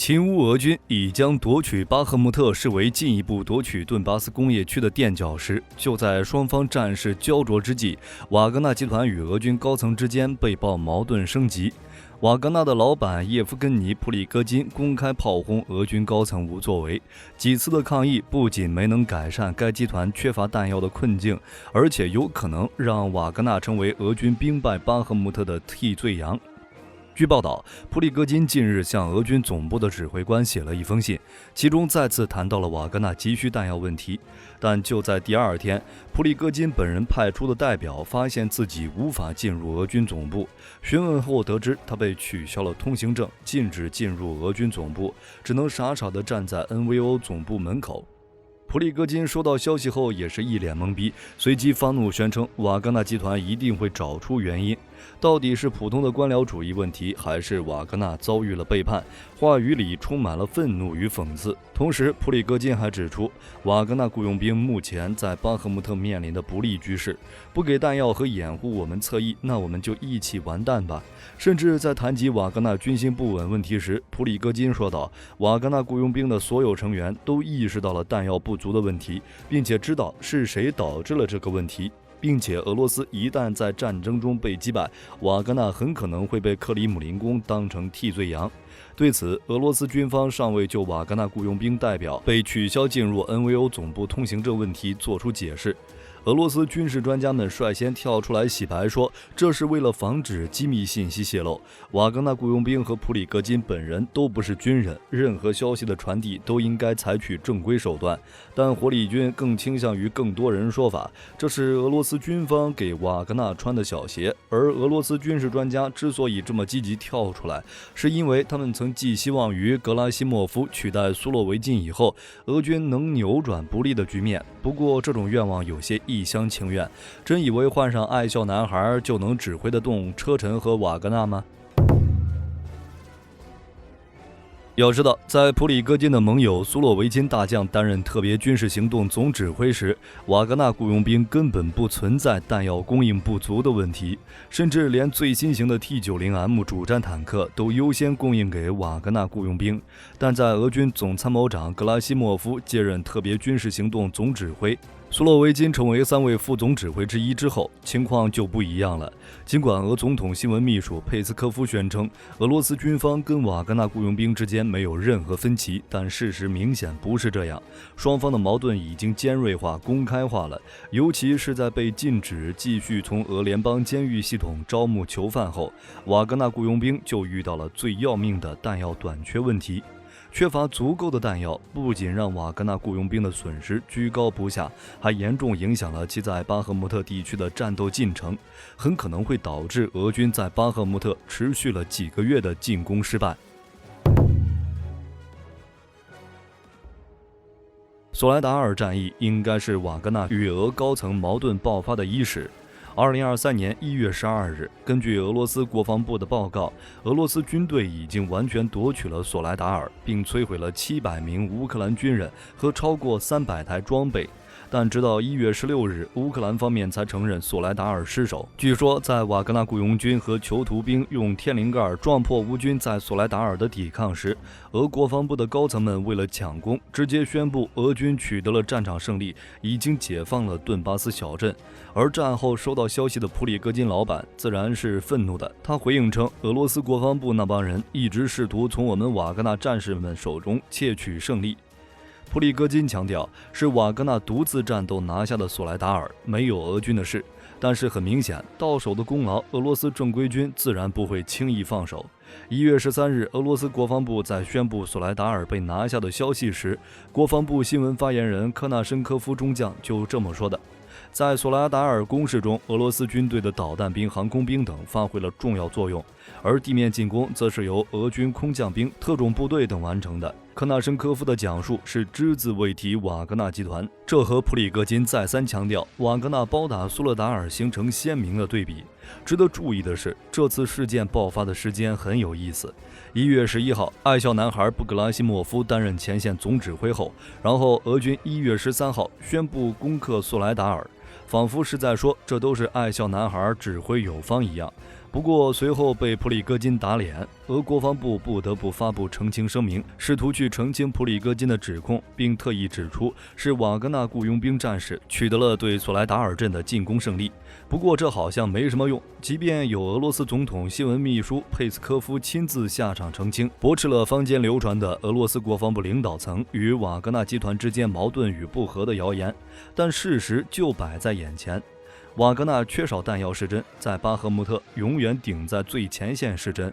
亲乌俄军已将夺取巴赫穆特视为进一步夺取顿巴斯工业区的垫脚石。就在双方战事焦灼之际，瓦格纳集团与俄军高层之间被曝矛盾升级。瓦格纳的老板叶夫根尼·普里戈金公开炮轰俄军高层无作为，几次的抗议不仅没能改善该集团缺乏弹药的困境，而且有可能让瓦格纳成为俄军兵败巴赫穆特的替罪羊。据报道，普里戈金近日向俄军总部的指挥官写了一封信，其中再次谈到了瓦格纳急需弹药问题。但就在第二天，普里戈金本人派出的代表发现自己无法进入俄军总部，询问后得知他被取消了通行证，禁止进入俄军总部，只能傻傻地站在 NVO 总部门口。普里戈金收到消息后也是一脸懵逼，随即发怒宣称瓦格纳集团一定会找出原因，到底是普通的官僚主义问题，还是瓦格纳遭遇了背叛？话语里充满了愤怒与讽刺。同时，普里戈金还指出，瓦格纳雇佣兵目前在巴赫穆特面临的不利局势，不给弹药和掩护我们侧翼，那我们就一起完蛋吧。甚至在谈及瓦格纳军心不稳问题时，普里戈金说道，瓦格纳雇佣兵的所有成员都意识到了弹药不足的问题，并且知道是谁导致了这个问题，并且俄罗斯一旦在战争中被击败，瓦格纳很可能会被克里姆林宫当成替罪羊。对此，俄罗斯军方尚未就瓦格纳雇佣兵代表被取消进入 NVO 总部通行证问题作出解释。俄罗斯军事专家们率先跳出来洗白，说这是为了防止机密信息泄露。瓦格纳雇佣兵和普里戈金本人都不是军人，任何消息的传递都应该采取正规手段。但火力军更倾向于更多人说法，这是俄罗斯军方给瓦格纳穿的小鞋。而俄罗斯军事专家之所以这么积极跳出来，是因为他们曾寄希望于格拉西莫夫取代苏洛维金以后，俄军能扭转不利的局面。不过这种愿望有些一厢情愿，真以为换上爱笑男孩就能指挥得动车臣和瓦格纳吗？要知道，在普里戈金的盟友苏洛维金大将担任特别军事行动总指挥时，瓦格纳雇佣兵根本不存在弹药供应不足的问题，甚至连最新型的 T90M 主战坦克都优先供应给瓦格纳雇佣兵。但在俄军总参谋长格拉西莫夫接任特别军事行动总指挥，苏洛维金成为3位副总指挥之一之后，情况就不一样了。尽管俄总统新闻秘书佩斯科夫宣称，俄罗斯军方跟瓦格纳雇佣兵之间没有任何分歧，但事实明显不是这样。双方的矛盾已经尖锐化、公开化了，尤其是在被禁止继续从俄联邦监狱系统招募囚犯后，瓦格纳雇佣兵就遇到了最要命的弹药短缺问题。缺乏足够的弹药，不仅让瓦格纳雇佣兵的损失居高不下，还严重影响了其在巴赫穆特地区的战斗进程，很可能会导致俄军在巴赫穆特持续了几个月的进攻失败。索莱达尔战役应该是瓦格纳与俄高层矛盾爆发的伊始。2023年1月12日，根据俄罗斯国防部的报告，俄罗斯军队已经完全夺取了索莱达尔，并摧毁了700名乌克兰军人和超过300台装备。但直到1月16日，乌克兰方面才承认索莱达尔失守。据说，在瓦格纳雇佣军和囚徒兵用天灵盖撞破乌军在索莱达尔的抵抗时，俄国防部的高层们为了抢攻，直接宣布俄军取得了战场胜利，已经解放了顿巴斯小镇。而战后收到消息的普里戈金老板自然是愤怒的，他回应称，俄罗斯国防部那帮人一直试图从我们瓦格纳战士们手中窃取胜利。普里戈金强调，是瓦格纳独自战斗拿下的索莱达尔，没有俄军的事。但是很明显，到手的功劳，俄罗斯正规军自然不会轻易放手。1月13日，俄罗斯国防部在宣布索莱达尔被拿下的消息时，国防部新闻发言人科纳申科夫中将就这么说的：在索莱达尔攻势中，俄罗斯军队的导弹兵、航空兵等发挥了重要作用，而地面进攻则是由俄军空降兵、特种部队等完成的。科纳申科夫的讲述是只字未提瓦格纳集团，这和普里戈金再三强调瓦格纳包打苏勒达尔形成鲜明的对比。值得注意的是，这次事件爆发的时间很有意思。1月11号，爱笑男孩布格拉西莫夫担任前线总指挥后，然后俄军1月13号宣布攻克索莱达尔，仿佛是在说这都是爱笑男孩指挥有方一样。不过随后被普里戈金打脸，俄国防部不得不发布澄清声明，试图去澄清普里戈金的指控，并特意指出是瓦格纳雇佣兵战士取得了对索莱达尔镇的进攻胜利。不过这好像没什么用，即便有俄罗斯总统新闻秘书佩斯科夫亲自下场澄清，驳斥了坊间流传的俄罗斯国防部领导层与瓦格纳集团之间矛盾与不和的谣言，但事实就摆在眼前。瓦格纳缺少弹药是真，在巴赫穆特永远顶在最前线是真，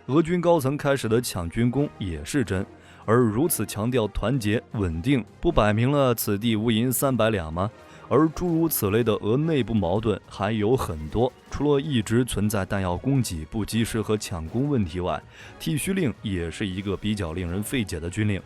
俄军高层开始的抢军工也是真，而如此强调团结稳定，不摆明了此地无银300两吗？而诸如此类的俄内部矛盾还有很多，除了一直存在弹药供给不及时和抢攻问题外，剃须令也是一个比较令人费解的军令。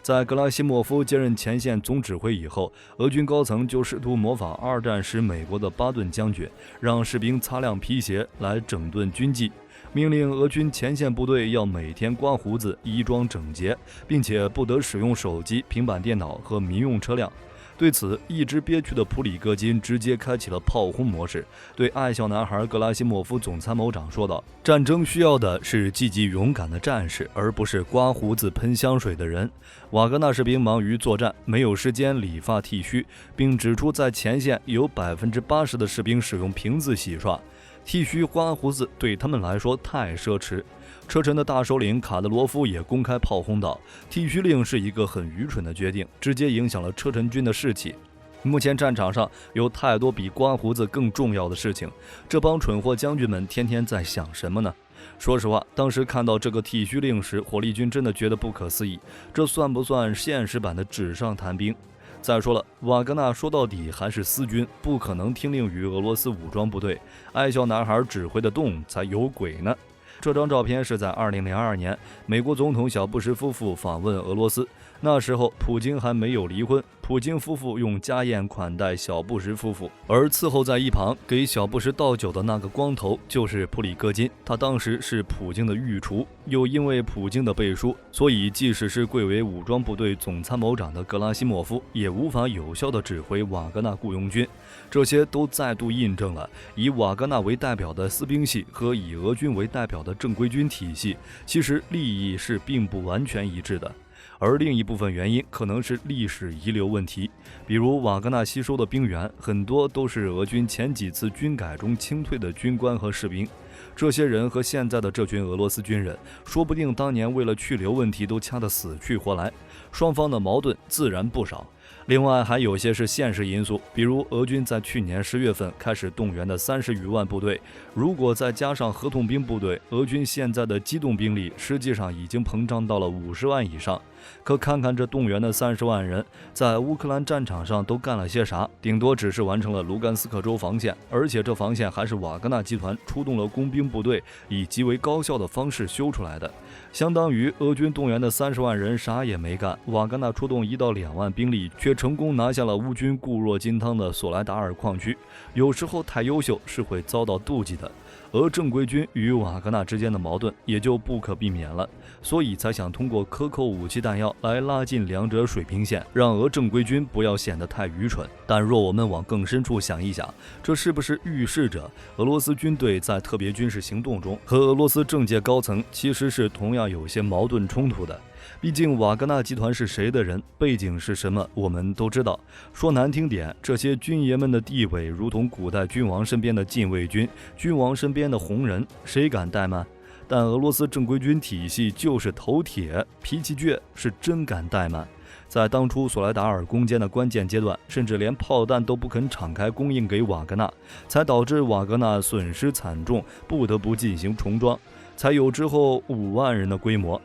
在格拉西莫夫接任前线总指挥以后，俄军高层就试图模仿二战时美国的巴顿将军，让士兵擦亮皮鞋来整顿军纪，命令俄军前线部队要每天刮胡子、衣装整洁，并且不得使用手机、平板电脑和民用车辆。对此，一直憋屈的普里戈金直接开启了炮轰模式，对爱笑男孩格拉西莫夫总参谋长说道：“战争需要的是积极勇敢的战士，而不是刮胡子喷香水的人。瓦格纳士兵忙于作战，没有时间理发剃须，并指出在前线有80%的士兵使用瓶子洗刷，剃须刮胡子对他们来说太奢侈。”车臣的大首领卡德罗夫也公开炮轰道，剃须令是一个很愚蠢的决定，直接影响了车臣军的士气。目前战场上有太多比刮胡子更重要的事情，这帮蠢货将军们天天在想什么呢？说实话，当时看到这个剃须令时，火力军真的觉得不可思议，这算不算现实版的纸上谈兵？再说了，瓦格纳说到底还是私军，不可能听令于俄罗斯武装部队，爱笑男孩指挥的动才有鬼呢。这张照片是在2002年，美国总统小布什夫妇访问俄罗斯，那时候普京还没有离婚，普京夫妇用家宴款待小布什夫妇，而伺候在一旁给小布什倒酒的那个光头就是普里戈金，他当时是普京的御厨，又因为普京的背书，所以即使是贵为武装部队总参谋长的格拉西莫夫也无法有效地指挥瓦格纳雇佣军。这些都再度印证了以瓦格纳为代表的私兵系和以俄军为代表的正规军体系其实利益是并不完全一致的。而另一部分原因可能是历史遗留问题，比如瓦格纳吸收的兵员很多都是俄军前几次军改中清退的军官和士兵，这些人和现在的这群俄罗斯军人说不定当年为了去留问题都掐得死去活来，双方的矛盾自然不少。另外还有些是现实因素，比如俄军在去年10月份开始动员的30余万部队，如果再加上合同兵部队，俄军现在的机动兵力实际上已经膨胀到了50万以上。可看看这动员的30万人在乌克兰战场上都干了些啥，顶多只是完成了卢甘斯克州防线，而且这防线还是瓦格纳集团出动了工兵部队以极为高效的方式修出来的，相当于俄军动员的30万人啥也没干，瓦格纳出动1到2万兵力却成功拿下了乌军固若金汤的索莱达尔矿区。有时候太优秀是会遭到妒忌的，而正规军与瓦格纳之间的矛盾也就不可避免了，所以才想通过克扣武器弹药来拉近两者水平线，让俄正规军不要显得太愚蠢。但若我们往更深处想一想，这是不是预示着俄罗斯军队在特别军事行动中和俄罗斯政界高层其实是同样有些矛盾冲突的？毕竟瓦格纳集团是谁的人，背景是什么，我们都知道。说难听点，这些军爷们的地位如同古代君王身边的禁卫军，君王身边的红人，谁敢怠慢？但俄罗斯正规军体系就是头铁，脾气倔，是真敢怠慢。在当初索莱达尔攻坚的关键阶段，甚至连炮弹都不肯敞开供应给瓦格纳，才导致瓦格纳损失惨重，不得不进行重装，才有之后5万人的规模。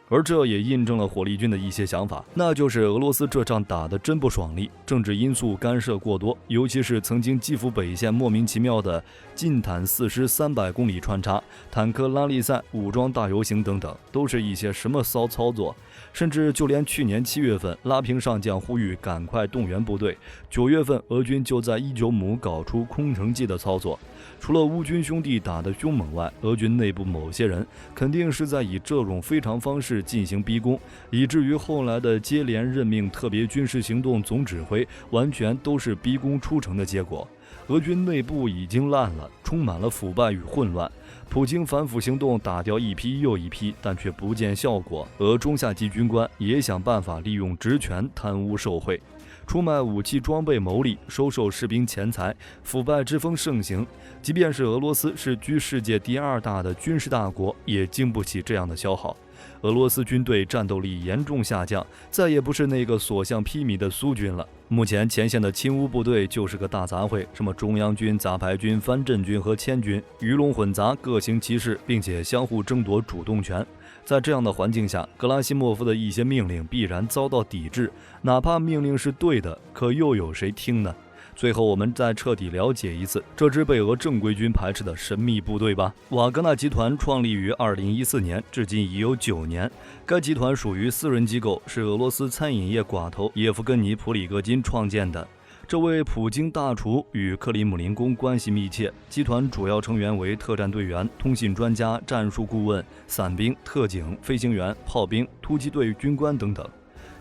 而这也印证了火力军的一些想法，那就是俄罗斯这仗打得真不爽利，政治因素干涉过多，尤其是曾经基辅北线莫名其妙的近坦4师300公里穿插、坦克拉力赛、武装大游行等等，都是一些什么骚操作。甚至就连去年7月份拉平上将呼吁赶快动员部队，9月份俄军就在伊久姆搞出空城计的操作。除了乌军兄弟打得凶猛外，俄军内部某些人肯定是在以这种非常方式进行逼宫，以至于后来的接连任命特别军事行动总指挥完全都是逼宫出城的结果。俄军内部已经烂了，充满了腐败与混乱。普京反腐行动打掉一批又一批，但却不见效果。而中下级军官也想办法利用职权贪污受贿，出卖武器装备牟利，收受士兵钱财，腐败之风盛行。即便是俄罗斯是居世界第2大的军事大国，也经不起这样的消耗。俄罗斯军队战斗力严重下降，再也不是那个所向披靡的苏军了。目前前线的亲乌部队就是个大杂烩，什么中央军、杂牌军、藩镇军和千军，鱼龙混杂，各行其事，并且相互争夺主动权。在这样的环境下，格拉西莫夫的一些命令必然遭到抵制，哪怕命令是对的，可又有谁听呢？最后，我们再彻底了解一次这支被俄正规军排斥的神秘部队吧。瓦格纳集团创立于2014年，至今已有9年。该集团属于私人机构，是俄罗斯餐饮业寡头叶夫根尼·普里戈金创建的。这位普京大厨与克里姆林宫关系密切，集团主要成员为特战队员、通信专家、战术顾问、伞兵、特警、飞行员、炮兵、突击队军官等等。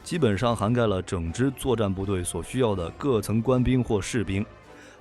基本上涵盖了整支作战部队所需要的各层官兵或士兵。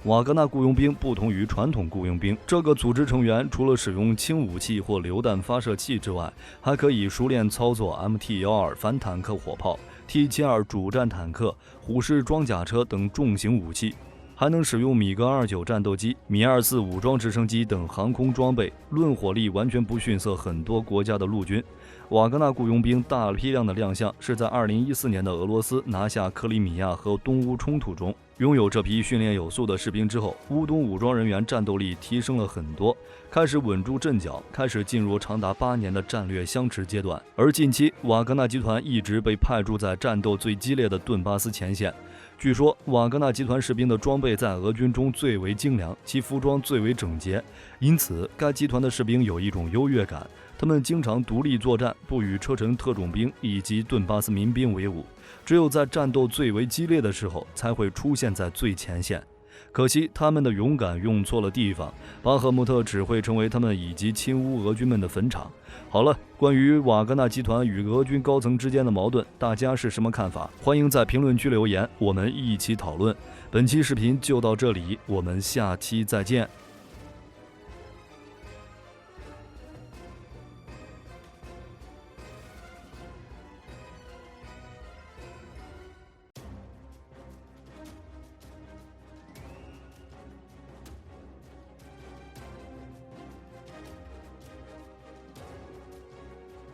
瓦格纳雇佣兵不同于传统雇佣兵，这个组织成员除了使用轻武器或榴弹发射器之外，还可以熟练操作 MT-12反坦克火炮、T-72主战坦克、虎式装甲车等重型武器，还能使用米格29战斗机、米24武装直升机等航空装备，论火力完全不逊色很多国家的陆军。瓦格纳雇佣兵大批量的亮相是在2014年的俄罗斯拿下克里米亚和东乌冲突中。拥有这批训练有素的士兵之后，乌东武装人员战斗力提升了很多，开始稳住阵脚，开始进入长达8年的战略相持阶段。而近期，瓦格纳集团一直被派驻在战斗最激烈的顿巴斯前线。据说，瓦格纳集团士兵的装备在俄军中最为精良，其服装最为整洁，因此该集团的士兵有一种优越感。他们经常独立作战，不与车臣特种兵以及顿巴斯民兵为伍，只有在战斗最为激烈的时候才会出现在最前线。可惜他们的勇敢用错了地方，巴赫穆特只会成为他们以及亲乌俄军们的坟场。好了，关于瓦格纳集团与俄军高层之间的矛盾，大家是什么看法？欢迎在评论区留言，我们一起讨论。本期视频就到这里，我们下期再见。